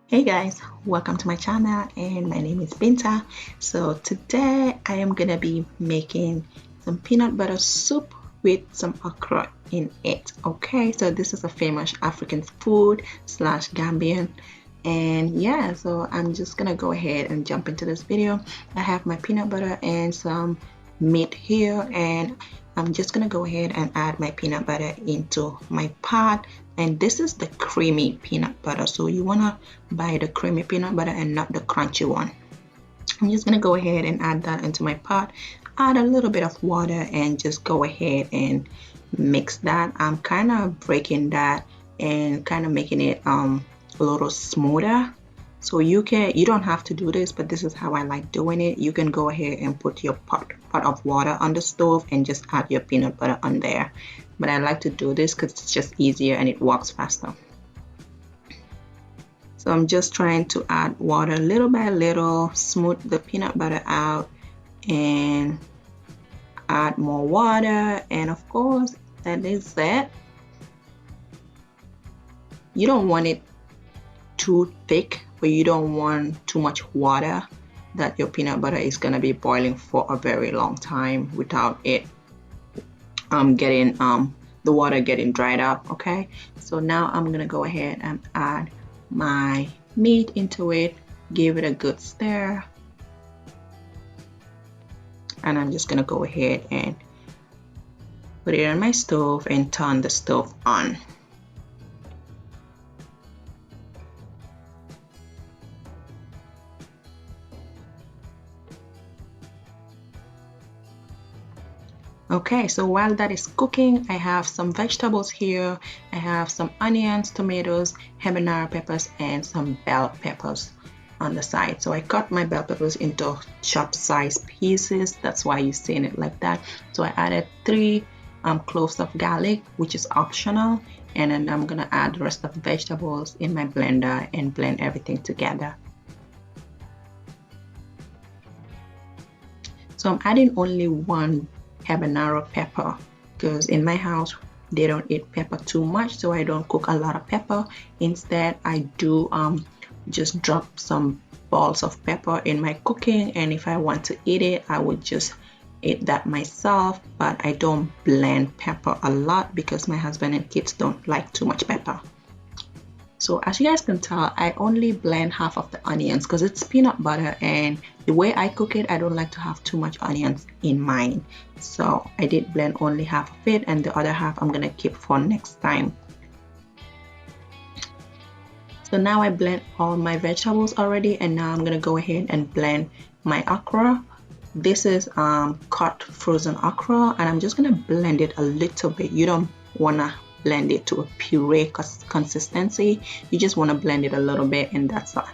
Hey guys, welcome to my channel and my name is Binta. So today I am gonna be making some peanut butter soup with some okra in it. Okay, so this is a famous African food slash Gambian, and yeah, so I'm just gonna go ahead and jump into this video. I have my peanut butter and some meat here, and I'm just gonna go ahead and add my peanut butter into my pot. And this is the creamy peanut butter, so you wanna buy the creamy peanut butter and not the crunchy one. I'm just gonna go ahead and add that into my pot, add a little bit of water, and just go ahead and mix that. I'm kind of breaking that and kind of making it a little smoother. So you don't have to do this, but this is how I like doing it. You can go ahead and put your pot of water on the stove and just add your peanut butter on there. But I like to do this because it's just easier and it works faster. So I'm just trying to add water little by little, smooth the peanut butter out, and add more water, and of course that is it. You don't want it too thick, but you don't want too much water that your peanut butter is gonna be boiling for a very long time without it getting the water getting dried up. Okay, so now I'm gonna go ahead and add my meat into it, give it a good stir, and I'm just gonna go ahead and put it on my stove and turn the stove on. Okay, so while that is cooking, I have some vegetables here. I have some onions, tomatoes, habanero peppers, and some bell peppers on the side. So I cut my bell peppers into chopped size pieces. That's why you're seeing it like that. So I added 3 cloves of garlic, which is optional, and then I'm gonna add the rest of the vegetables in my blender and blend everything together. So I'm adding only 1 habanero pepper because in my house they don't eat pepper too much, so I don't cook a lot of pepper. Instead, I do just drop some balls of pepper in my cooking, and if I want to eat it, I would just eat that myself. But I don't blend pepper a lot because my husband and kids don't like too much pepper. So as you guys can tell, I only blend half of the onions because it's peanut butter, and the way I cook it, I don't like to have too much onions in mine. So I did blend only half of it, and the other half I'm gonna keep for next time. So now I blend all my vegetables already, and now I'm gonna go ahead and blend my okra. This is cut frozen okra, and I'm just gonna blend it a little bit. You don't wanna blend it to a puree consistency. You just want to blend it a little bit, and that's all.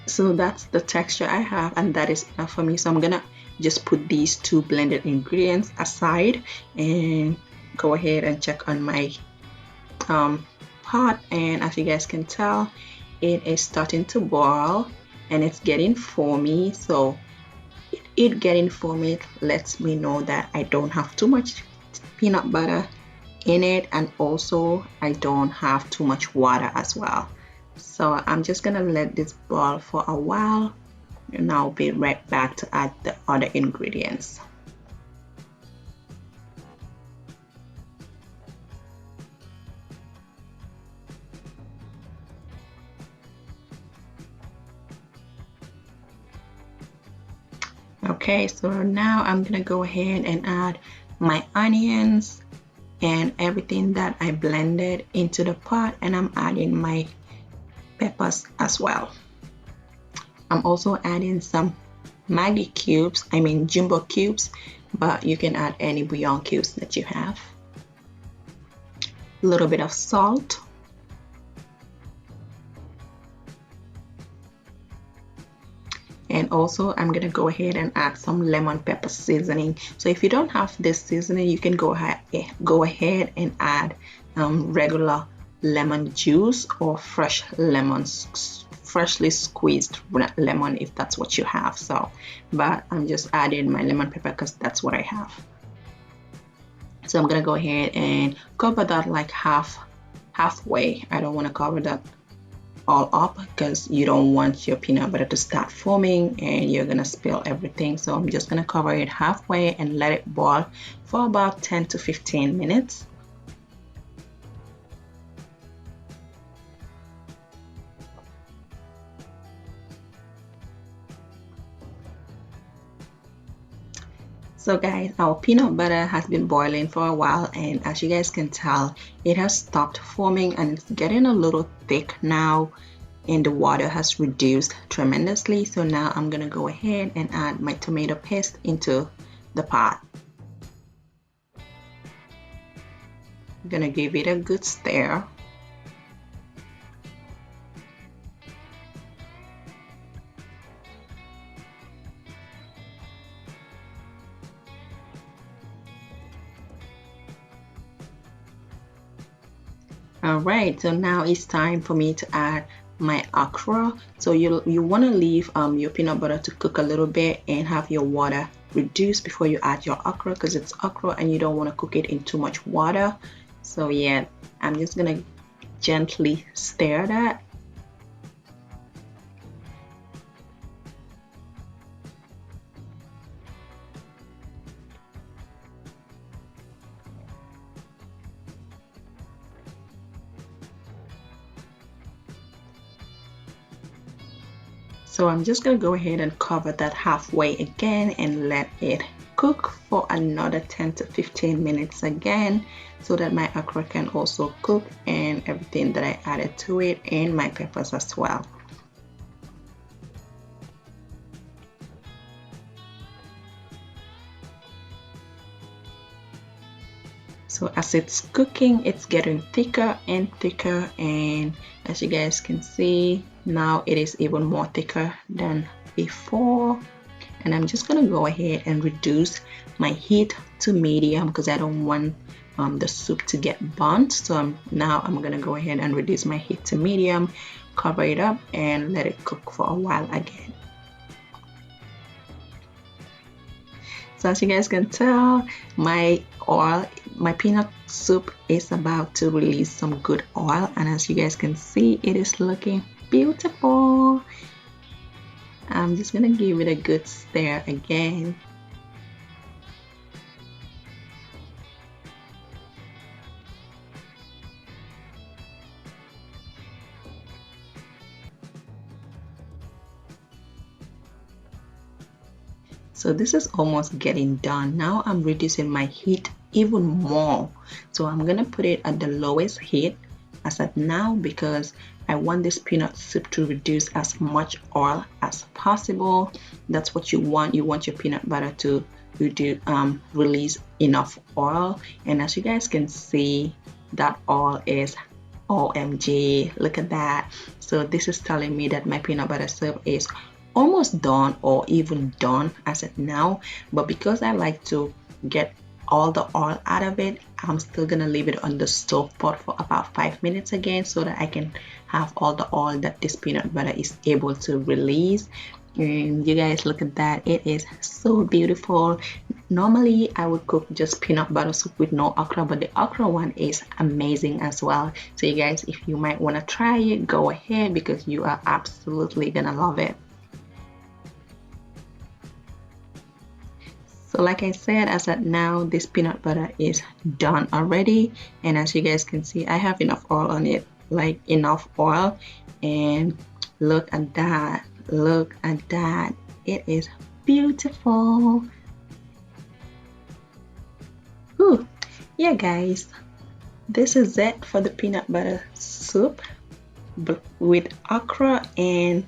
So that's the texture I have, and that is enough for me. So I'm gonna just put these 2 blended ingredients aside and go ahead and check on my pot. And as you guys can tell, it is starting to boil and it's getting foamy. So it getting foamy lets me know that I don't have too much peanut butter in it, and also I don't have too much water as well. So I'm just gonna let this boil for a while, and I'll be right back to add the other ingredients. Okay, so now I'm gonna go ahead and add my onions and everything that I blended into the pot, and I'm adding my peppers as well. I'm also adding some Maggi cubes, I mean jumbo cubes, but you can add any bouillon cubes that you have. A little bit of salt, And also I'm gonna go ahead and add some lemon pepper seasoning. So if you don't have this seasoning, you can go ahead and add regular lemon juice or fresh lemons, freshly squeezed lemon if that's what you have. So but I'm just adding my lemon pepper because that's what I have. So I'm gonna go ahead and cover that like halfway. I don't want to cover that all up because you don't want your peanut butter to start foaming and you're gonna spill everything. So I'm just gonna cover it halfway and let it boil for about 10 to 15 minutes. So guys, our peanut butter has been boiling for a while, and as you guys can tell, it has stopped foaming and it's getting a little thick now, and the water has reduced tremendously. So now I'm gonna go ahead and add my tomato paste into the pot. I'm gonna give it a good stir. Alright, so now it's time for me to add my okra. So you want to leave your peanut butter to cook a little bit and have your water reduced before you add your okra, because it's okra and you don't want to cook it in too much water. So yeah, I'm just gonna gently stir that. So I'm just gonna go ahead and cover that halfway again and let it cook for another 10 to 15 minutes again, so that my okra can also cook and everything that I added to it, and my peppers as well. So as it's cooking, it's getting thicker and thicker, and as you guys can see, now it is even more thicker than before. And I'm just gonna go ahead and reduce my heat to medium because I don't want the soup to get burnt. So now I'm gonna go ahead and reduce my heat to medium, cover it up, and let it cook for a while again. So as you guys can tell, my peanut soup is about to release some good oil, and as you guys can see, it is looking beautiful. I'm just gonna give it a good stir again. So this is almost getting done. Now I'm reducing my heat even more. So I'm gonna put it at the lowest heat as of now, because I want this peanut soup to reduce as much oil as possible. That's what you want. You want your peanut butter to release enough oil. And as you guys can see, that oil is OMG, look at that. So this is telling me that my peanut butter soup is almost done or even done as of now. But because I like to get all the oil out of it, I'm still gonna leave it on the stove pot for about 5 minutes again, so that I can have all the oil that this peanut butter is able to release. And you guys, look at that, it is so beautiful. Normally I would cook just peanut butter soup with no okra, but the okra one is amazing as well. So you guys, if you might want to try it, go ahead, because you are absolutely gonna love it. So like I said, as of now, this peanut butter is done already, and as you guys can see, I have enough oil on it, like enough oil. And look at that, look at that, it is beautiful. Ooh, yeah guys, this is it for the peanut butter soup with okra. And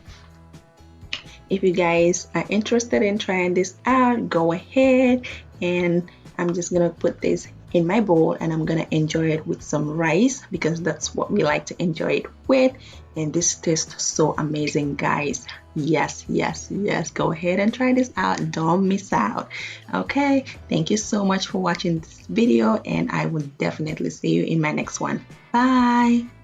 if you guys are interested in trying this out, go ahead, and I'm just gonna put this in my bowl, and I'm gonna enjoy it with some rice because that's what we like to enjoy it with. And this tastes so amazing, guys. Yes, yes, yes, go ahead and try this out, don't miss out. Okay, thank you so much for watching this video, and I will definitely see you in my next one. Bye.